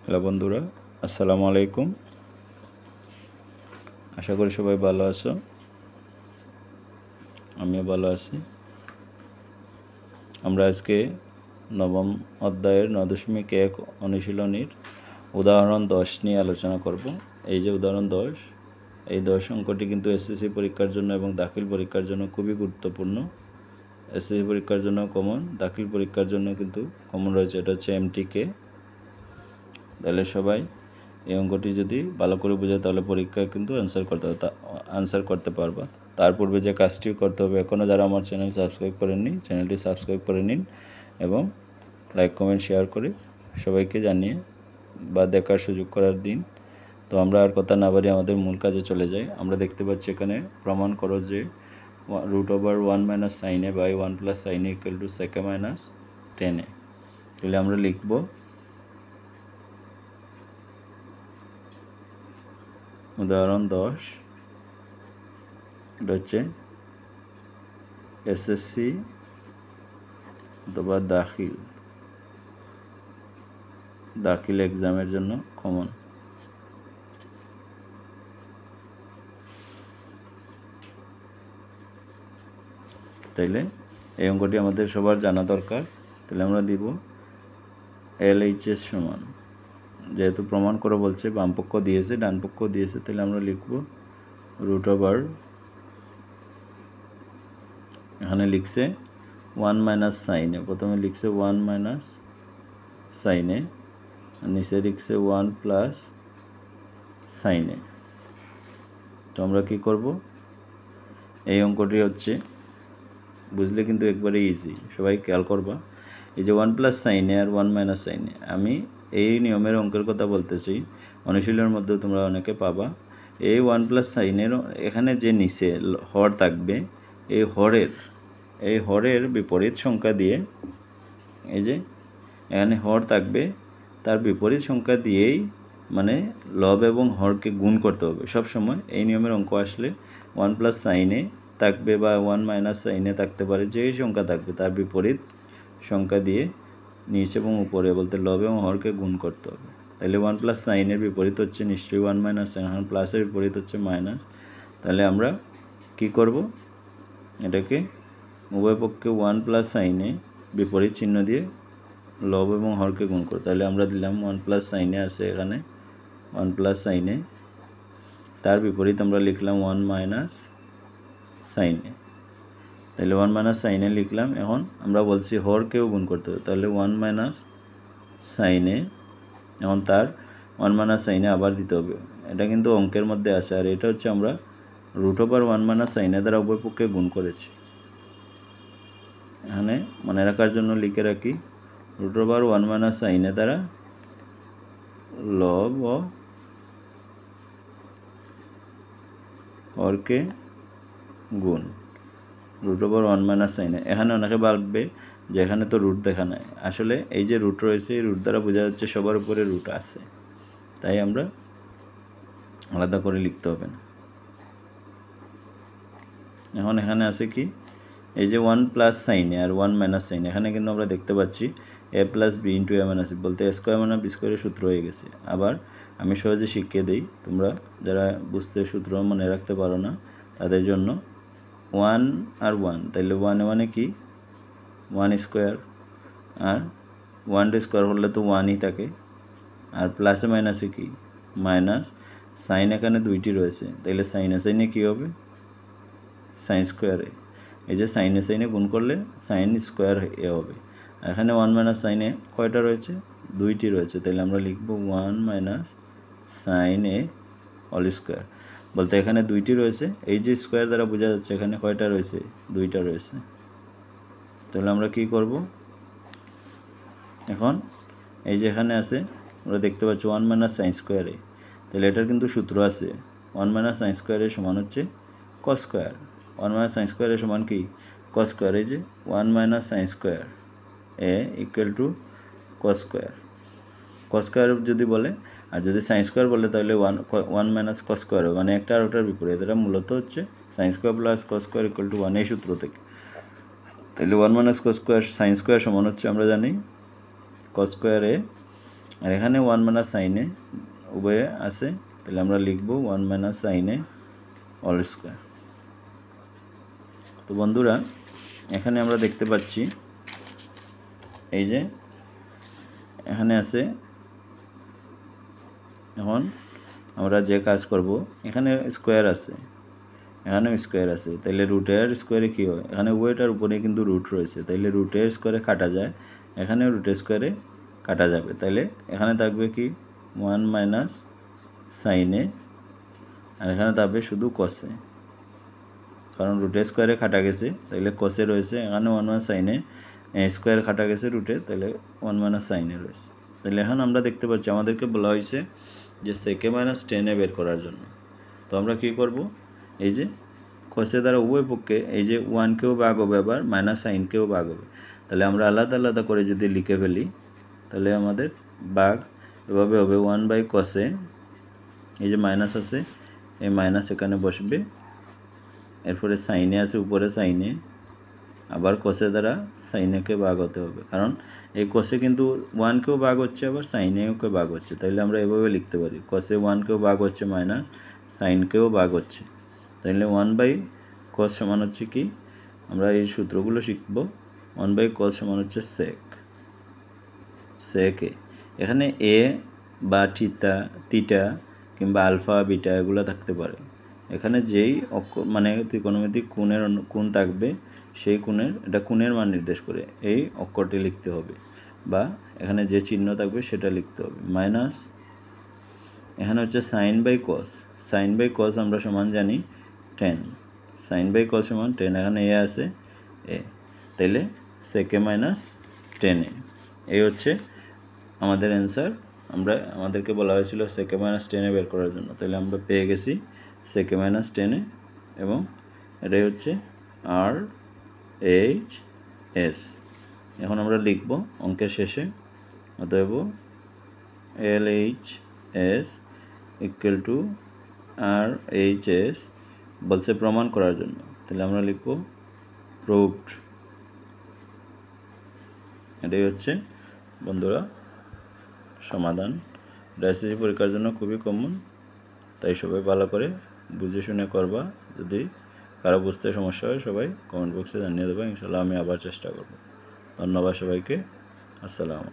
Hello বন্ধুরা, আসসালামু আলাইকুম। আশা করি সবাই ভালো আছো। আমিও ভালো আছি। আমরা আজকে নবম অধ্যায়ের 9.1 অনুশীলনীর উদাহরণ 10 নিয়ে আলোচনা করব। এই যে উদাহরণ 10, এই 10 অঙ্কটি কিন্তু এসএসসি পরীক্ষার জন্য এবং দাখিল পরীক্ষার জন্য খুবই গুরুত্বপূর্ণ। এসএসসি পরীক্ষার জন্য কমন, দাখিল পরীক্ষার জন্য কিন্তু কমন রয়েছে, এটা হচ্ছে MTK। তাহলে সবাই এই অঙ্কটি যদি ভালো করে বোঝে তাহলে পরীক্ষায় কিন্তু আনসার করতে পারবা। তার পূর্বে যে কাজটি করতে হবে, এখনও যারা আমার চ্যানেল সাবস্ক্রাইব করেননি, চ্যানেলটি সাবস্ক্রাইব করে নিন এবং লাইক কমেন্ট শেয়ার করে সবাইকে জানিয়ে বা দেখার সুযোগ করার দিন। তো আমরা আর কথা না বাড়িয়ে আমাদের মূল কাজে চলে যাই। আমরা দেখতে পাচ্ছি এখানে প্রমাণ করো যে √1 - sin a by 1 + sin a = sec a - tan a। তাহলে আমরা লিখব উদাহরণ 10, এটা হচ্ছে এসএসসি অথবা দাখিল এক্সামের জন্য কমন। তাইলে এই অঙ্কটি আমাদের সবার জানা দরকার। তাহলে আমরা দিব LHS সমান, যেহেতু প্রমাণ করে বলছে, বাম পক্ষ দিয়েছে ডান পক্ষ দিয়েছে, তাহলে আমরা লিখব √, এখানে লিখছে 1 - sin a, প্রথমে লিখছে 1 - sin a, নিচে লিখছে 1 + sin a। তো আমরা কি করব, এই অঙ্কটি হচ্ছে বুঝলে কিন্তু একবারে ইজি, সবাই খেয়াল করবা। এই যে 1 + sin a R 1 - sin a, আমি এই নিয়মের অঙ্কের কথা বলতেছি, অনুশীলনের মধ্যে তোমরা অনেকে পাবা। এই 1 + sin এর এখানে যে নিচে হর থাকবে, এই হরের বিপরীত সংখ্যা দিয়ে, এই যে এখানে হর থাকবে, তার বিপরীত সংখ্যা দিয়েই মানে লব এবং হরকে গুণ করতে হবে সব সময়। এই নিয়মের অঙ্ক আসলে 1 + sin a থাকবে বা 1 - sin a থাকতে পারে, যেই সংখ্যা থাকবে তার বিপরীত সংখ্যা দিয়ে নিচ এবং উপরে বলতে লব এবং হরকে গুণ করতে হবে। তাহলে 1 + sin এর বিপরীত হচ্ছে নিশ্চয়ই 1 - sin, এখন প্লাসের বিপরীত হচ্ছে মাইনাস। তাহলে আমরা কি করব, এটাকে উভয় পক্ষে 1 + sin a বিপরীত চিহ্ন দিয়ে লব এবং হরকে গুণ করব। তাহলে আমরা দিলাম 1 + sin a আছে এখানে, 1 + sin a, তার বিপরীত আমরা লিখলাম 1 - sin a। তাহলে 1 - sin a লিখলাম। এখন আমরা বলছি হরকেও গুণ করতে হবে, তাহলে 1 - sin a, এখন তার 1 - sin a আবার দিতে হবে। এটা কিন্তু অঙ্কের মধ্যে আছে, আর এটা হচ্ছে আমরা √1 - sin a দ্বারা উভয় পক্ষে গুণ করেছি। এখানে মনে রাখার জন্য লিখে রাখি, √1 - sin a দ্বারা লব ও হরকে গুণ, √1 - sin a। এখানে অনেকে ভাববে যে এখানে তো রুট দেখা নাই, আসলে এই যে রুট রয়েছে, এই রুট দ্বারা বোঝা যাচ্ছে সবার উপরে রুট আছে, তাই আমরা আলাদা করে লিখতে হবে না। এখন এখানে আছে কি, এই যে 1 + sin a R 1 - sin a, এখানে কিন্তু আমরা দেখতে পাচ্ছি a + b × a - b, বলতে a² - b² সূত্র হয়ে গেছে। আবার আমি সহজে শিখিয়ে দিই, তোমরা যারা বুঝতে সূত্র মনে রাখতে পারো না তাদের জন্য 1 আর 1, তাহলে 1 এ 1 কি 1², আর 1² হলে তো 1ই থাকে, আর প্লাসে মাইনাসে কি মাইনাস। সাইন এখানে দুইটি রয়েছে, তাহলে সাইনে সাইনে কী হবে, sin²। এই যে সাইনে গুণ করলে sin² এ হবে। এখানে 1 - sin a কয়টা রয়েছে, দুইটি রয়েছে, তাহলে আমরা লিখব 1 - sin a² বলতে এখানে দুইটি রয়েছে, এই যে স্কোয়ার দ্বারা বোঝা যাচ্ছে এখানে কয়টা রয়েছে, দুইটা রয়েছে। তাহলে আমরা কি করব, এখন এই যে এখানে আছে আমরা দেখতে পাচ্ছি 1 - sin² a, তাহলে এটার কিন্তু সূত্র আছে, 1 - sin² a সমান হচ্ছে cos²। 1 - sin² a সমান কি cos², এই যে 1 - sin² a = cos² যদি বলে, আর যদি sin² বলে তাহলে 1 - cos², মানে একটা আর ওটার বিপরীত। এটা মূলত হচ্ছে sin² + cos² = 1, এই সূত্র থেকে। তাহলে 1 - cos² sin² সমান হচ্ছে আমরা জানি cos² a, আর এখানে 1 মাইনাস সাইন এ উভয়ে আছে, তাহলে আমরা লিখব 1 মাইনাস সাইন এ অল স্কয়ার। তো বন্ধুরা এখানে আমরা দেখতে পাচ্ছি এই যে এখানে আছে, এখন আমরা যে কাজ করব, এখানে স্কয়ার আছে, এখানেও স্কয়ার আছে, তাহলে রুটের স্কয়ারে কী হয়, এখানে উভয়টার উপরে কিন্তু রুট রয়েছে, তাইলে রুটের স্কয়ারে কাটা যায়, এখানেও রুটের স্কয়ারে কাটা যাবে, তাইলে এখানে থাকবে কি 1 মাইনাস সাইনে, আর এখানে থাকবে শুধু কসে, কারণ রুটের স্কয়ারে কাটা গেছে, তাইলে কসে রয়েছে, এখানে 1 মাইনাস সাইনে স্কয়ার কাটা গেছে রুটে, তাহলে 1 মাইনাস সাইনে রয়েছে। তাহলে এখন আমরা দেখতে পাচ্ছি আমাদেরকে বলা হয়েছে যে সেকে মাইনাস টেনে বের করার জন্য। তো আমরা কি করব, এই যে কসে দ্বারা উভয় পক্ষে এই যে 1কেও ভাগ হবে, আবার মাইনাস সাইনকেও ভাগ হবে, তাহলে আমরা আলাদা আলাদা করে যদি লিখে ফেলি, তাহলে আমাদের ভাগ এভাবে হবে 1 বাই কসে, এই যে মাইনাস আছে, এই মাইনাস এখানে বসবে, এরপরে সাইনে আছে উপরে সাইনে, আবার কসে দ্বারা সাইনেকে ভাগ হতে হবে, কারণ এই কসে কিন্তু 1কেও ভাগ হচ্ছে, আবার সাইনেকে ভাগ হচ্ছে, তাইলে আমরা এভাবে লিখতে পারি কসে 1কেও ভাগ হচ্ছে মাইনাস সাইনকেও ভাগ হচ্ছে, তাইলে 1 বাই কস সমান হচ্ছে কি, আমরা এই সূত্রগুলো শিখব। 1 বাই কস সমান হচ্ছে সেক এ, এখানে এ বা থিটা কিংবা আলফা বিটা এগুলো থাকতে পারে, এখানে যেই মানে ত্রিকোণমিতিক কোণ থাকবে সেই কোণের, এটা কোণের মান নির্দেশ করে এই অক্ষরটি লিখতে হবে, বা এখানে যে চিহ্ন থাকবে সেটা লিখতে হবে। মাইনাস এখানে হচ্ছে সাইন বাই কস আমরা সমান জানি 10, সাইন বাই কস সমান 10, এখানে এ আছে এ, তাইলে সেকে মাইনাস 10 এই হচ্ছে আমাদের অ্যান্সার। আমাদেরকে বলা হয়েছিল সেকে মাইনাস 10 বের করার জন্য, তাহলে আমরা পেয়ে গেছি সেকে মাইনাস 10, এবং এটাই হচ্ছে RHS। এখন আমরা লিখব অঙ্কের শেষে, অতএব LHS ইকুয়াল টু RHS বলছে প্রমাণ করার জন্য, তাহলে আমরা লিখব প্রুভড। এটাই হচ্ছে বন্ধুরা সমাধান। এসএসসি পরীক্ষার জন্য খুবই কমন, তাই সবাই ভালো করে বুঝে শুনে করবা। যদি কারো বুঝতে সমস্যা হয় সবাই কমেন্ট বক্সে জানিয়ে দেবে, ইনশাআল্লাহ আমি আবার চেষ্টা করব। ধন্যবাদ সবাইকে, আসসালামু আলাইকুম।